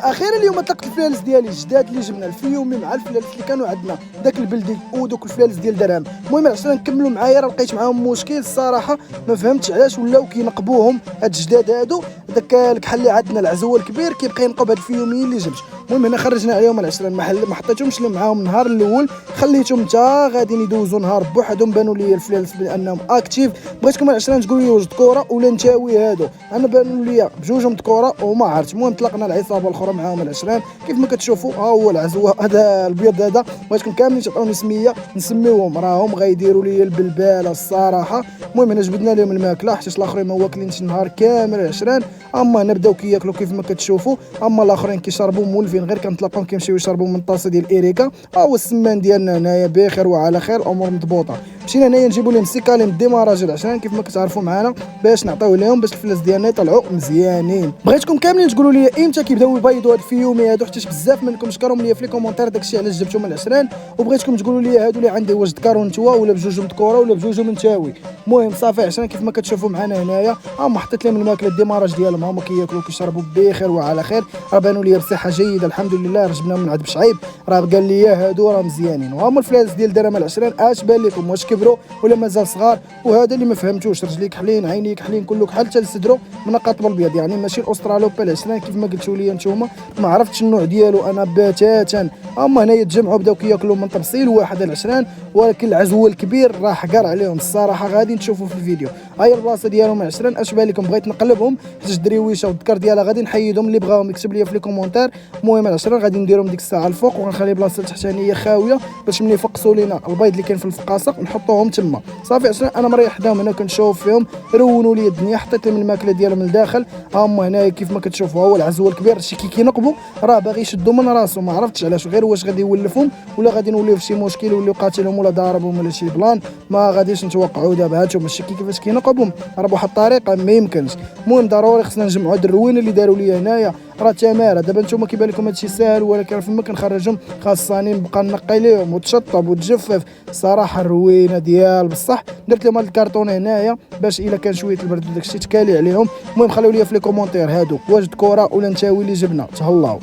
اخيرا اليوم طلقت الفلالس ديالي الجداد اللي جبنا الفيومي مع الفلالس اللي كانوا عندنا داك البلدي ودوك الفلالس ديال درهم. المهم عشان نكملوا معايا راه لقيت معاهم مشكل الصراحه، ما فهمتش علاش ولاو كينقبوهم هاد الجداد هادو. داك الكحل اللي عندنا العزوه الكبير كيبقى ينقب هاد الفيوميين اللي جبت. المهم هنا خرجنا عليهم العشره المحل، ما حطيتهمش معاهم النهار الاول، خليتهم حتى غاديين يدوزوا نهار بوحدهم. بانوا لي الفلالس بانهم اكتيف. بغيتكم العشره تقولوا لي واش ذكوره ولا نتاوي هادو، انا بانوا لي بجوجهم ذكوره وما عرفتش. المهم طلقنا العصابه الاخرى معاهم العشران كيف ما كتشوفوا. ها هو العزوه هذا البيض هذا، بغيتكم كاملين تعطوني سميه نسميوهم، راهم غيديروا لي البلباله الصراحه. المهم هنا جبدنا لهم الماكله حيت الاخرين ما واكلينش النهار كامل العشران. اما هنا بداو كياكلوا كيف ما كتشوفوا، اما الاخرين كيشربوا مولفين غير كنطلقهم كيمشيو يشربوا من طاسه ديال ايريكا. ها هو السمان ديالنا هنايا بخير وعلى خير، الامور مضبوطه. مشينا هنايا نجيبوا لهم سيكالين ديماراج العشران كيف ما كتعرفوا معنا باش نعطيو لهم باش الفلاس ديالنا يطلعوا مزيانين. بغيتكم كاملين تقولوا لي امتى كيبداو يبيضوا هاد الفيومي هادو، حيت بزاف منكم شكرهم لي في لي كومونتير داكشي علاش جبتهم العشران. وبغيتكم تقولوا لي هادو اللي عندي واش ذكروا نتوما ولا بجوجهم ذكوره ولا بجوجهم نتاوي. المهم صافي عشان كيف ما كتشوفوا معنا هنايا هما حطيت لهم الماكله الديماراج ديالهم، هما كياكلوا كيشربوا بخير وعلى خير. راه بانوا لي بصحه جيده الحمد لله. جبناهم من عند بشعيب راه قال لي هادو راه مزيانين. وهما الفلاس ديال درهم العشران اش بان لكم، واش كبروا ولا مازال صغار؟ وهذا اللي ما فهمتوش، رجليك حلين عينيك حلين كله كحل حتى لصدرو من قطب البيض، يعني ماشي الاسترالوبا العشران كيف ما قلتوا لي نتوما. ما عرفتش النوع ديالو انا بتاتا. هما هنايا تجمعوا بداو كياكلوا من تفصيل واحد العشران، ولكن العزو الكبير راه حقر عليهم الصراحه. غادي تشوفوا في الفيديو هاي البلاصه ديالهم العشران اش بان لكم. بغيت نقلبهم حيت الدريويشه والذكر ديالها غادي نحيدهم، اللي بغاهم يكتب لي في لي كومونتير. المهم العشران غادي نديرهم ديك الساعه الفوق وغنخلي بلاصه التحتانيه خاويه باش ملي يفقسوا لينا البيض اللي كاين في الفقاصه نحطوهم تما. صافي عشان انا مريح حداهم هنا كنشوف فيهم رونوا لي الدنيا. حطيت لهم الماكله ديالهم لداخل. هما هنايا كيف ما كتشوفوا هو العزو الكبير شي كينقبوا راه باغي يشدوا من راسو. ما عرفتش علاش، غير واش غادي يولفهم ولا غادي نوليو في شي مشكل ولا قاتلهم ولا ضاربهم ولا شي بلان. ما غاديش نتوقعوا دابا. هاتهم الشكي كيفاش كينقبهم راه بواحد الطريقه ما يمكنش. المهم ضروري خصنا نجمعوا هاد الروينه اللي داروا لي هنايا راه تماره. دابا نتوما كيبان لكم هادشي ساهل، ولكن فما كنخرجهم خاصني نبقى نقي ليهم وتشطب وتجفف. صراحه الروينه ديال بصح. درت لهم هاد الكرتون هنايا باش الا كان شويه البرد وداكشي تكالي عليهم. المهم خليو لي في لي كومونتير هادو واش ذكوره ولا نتاوي اللي جبنا. تهلاو.